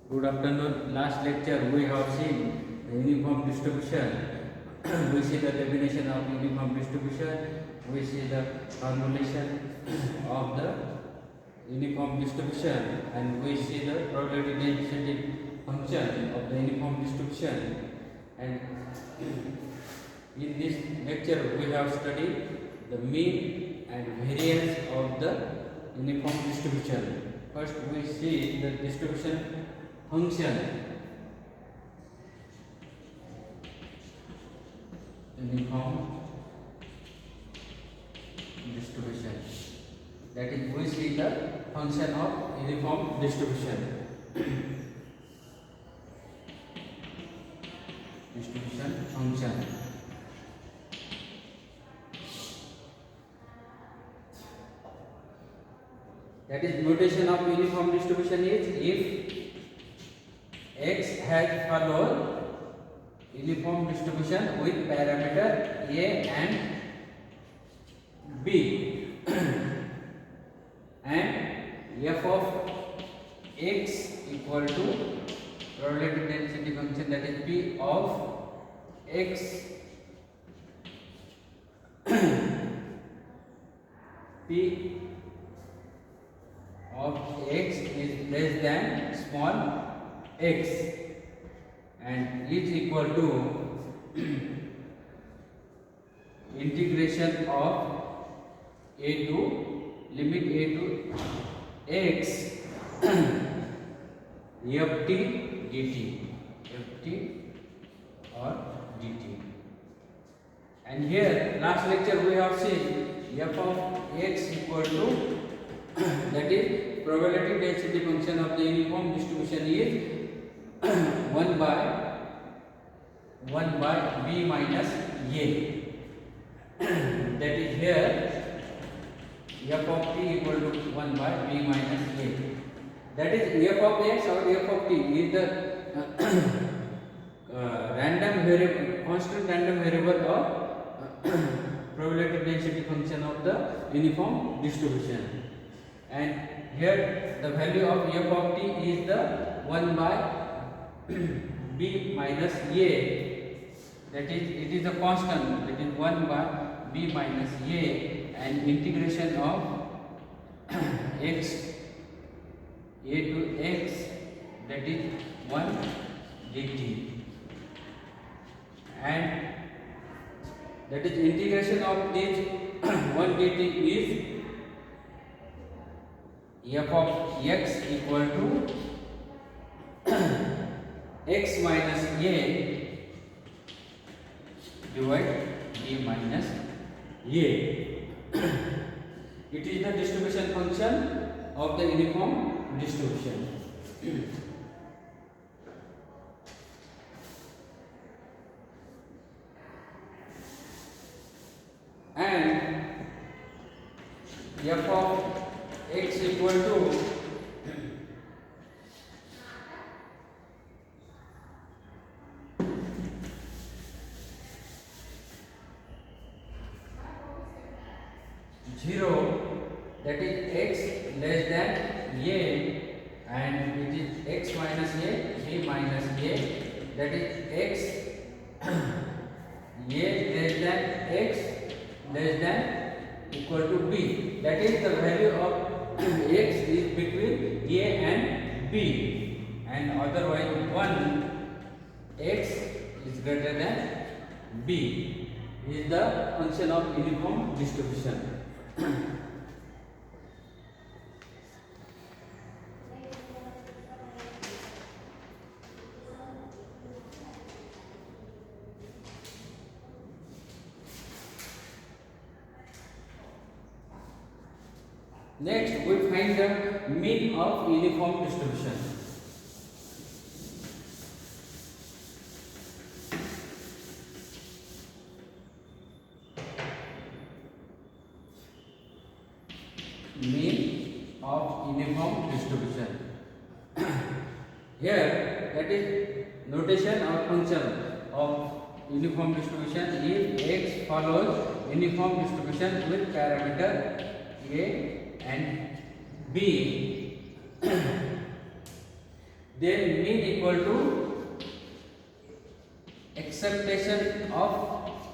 Good afternoon. Last lecture we have seen the uniform distribution. We see the definition of uniform distribution. We see the formulation of the uniform distribution, and we see the probability density function of the uniform distribution. And in this lecture we have studied the mean and variance of the uniform distribution. First we see the distribution function. Uniform distribution, that is we see the function of uniform distribution. Distribution function, that is notation of uniform distribution is if X has followed uniform distribution with parameter A and B and f of x equal to probability density function, that is P of x P of x is less than small x and is equal to integration of a to limit a to x ft dt, ft or dt. And here last lecture we have seen f of x equal to that is probability density function of the uniform distribution is 1 by b minus a. That is here f of t equal to 1 by b minus a. That is f of x or f of t is the random variable, constant random variable of probability density function of the uniform distribution. And here the value of f of t is the 1 by b minus a, that is it is a constant, that is 1 by b minus a, and integration of x a to x, that is 1 dt, and that is integration of this 1 dt is f of x equal to x minus a divide b minus a. It is the distribution function of the uniform distribution. And f of x equal to that is x less than a, and it is x minus a, b minus a, that is x a less than x less than equal to b, that is the value of x is between a and b, and otherwise 1 x is greater than b is the function of uniform distribution. Next, we find the mean of uniform distribution. Mean of uniform distribution. Here, that is notation or function of uniform distribution is x follows uniform distribution with parameter a and b then mean equal to acceptation of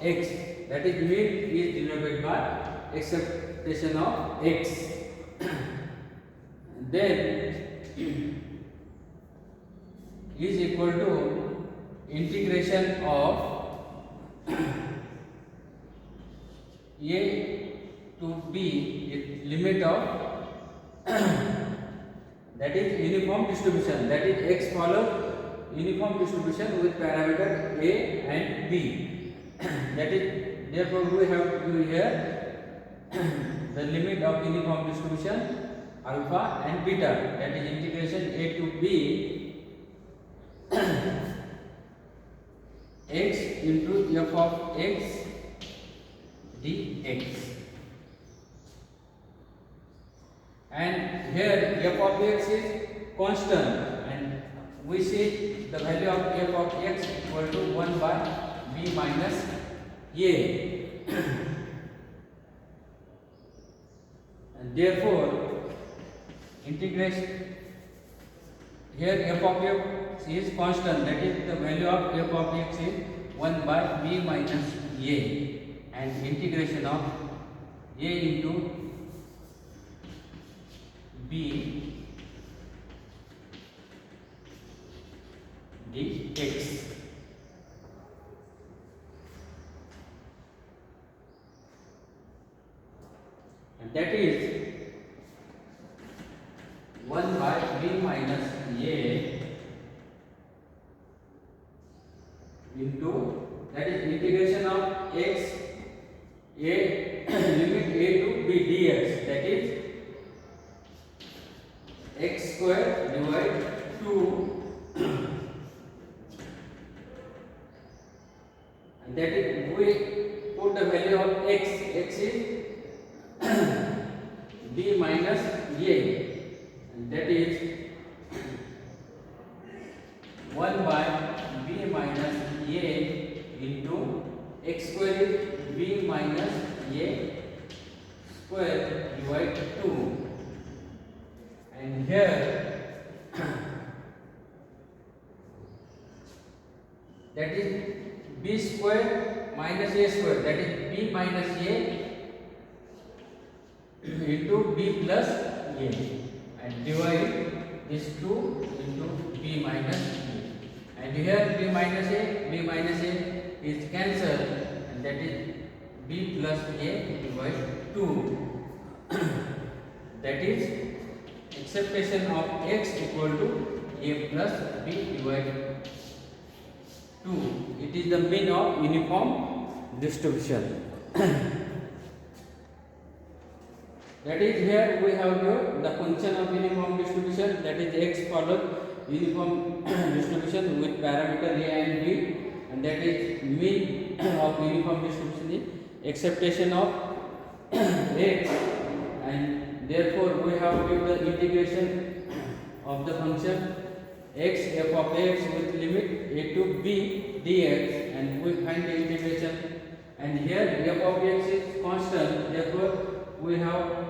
x, that is mean is denoted by acceptation of x. Then is equal to integration of a to b limit of that is uniform distribution, that is x follows uniform distribution with parameter a and b. That is, therefore we have to here the limit of uniform distribution alpha and beta, that is integration a to b x into f of x dx. And here f of x is constant, and we see the value of f of x equal to 1 by b minus a. And therefore integration here f of x is constant, that is the value of f of x is 1 by b minus a, and integration of a into b dx. And that is 1 by b minus a into, that is integration of x a limit a to b dx, that is x square divided 2, and that is we put the value of x is b minus a, and that is 1 by b minus a into x square is b minus a square divided 2, and here that is b square minus a square, that is b minus a into b plus a, and divide this 2 into b minus a, and here b minus a is cancelled, and that is b plus a divided 2. That is acceptation of x equal to a plus b divided 2. It is the mean of uniform distribution. That is, here we have the function of uniform distribution, that is x follows uniform distribution with parameter a and b, and that is mean of uniform distribution is acceptation of x, and therefore we have given the integration of the function x f of x with limit a to b dx, and we find the integration, and here f of x is constant, therefore we have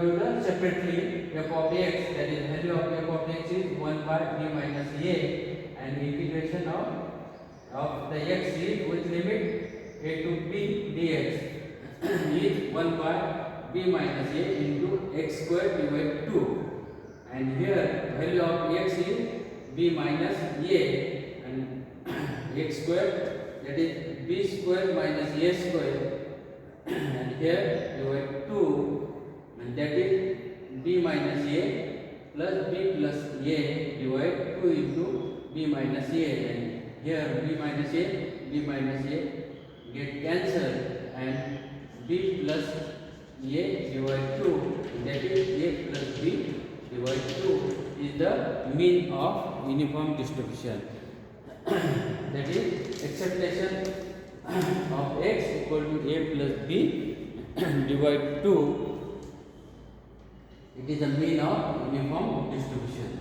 given separately f of x, that is value of f of x is 1 by b minus a, and integration of the x is with limit a to b dx is 1 by b minus a into x square divided 2, and here value of x is b minus a, and x square, that is b square minus a square, and here divide 2, and that is b minus a plus b plus a divide 2 into b minus a, and here b minus a get cancelled, and b plus a divide 2, that is a plus b divide 2 is the mean of uniform distribution. That is acceptation of x equal to a plus b divide 2. It is the mean of uniform distribution.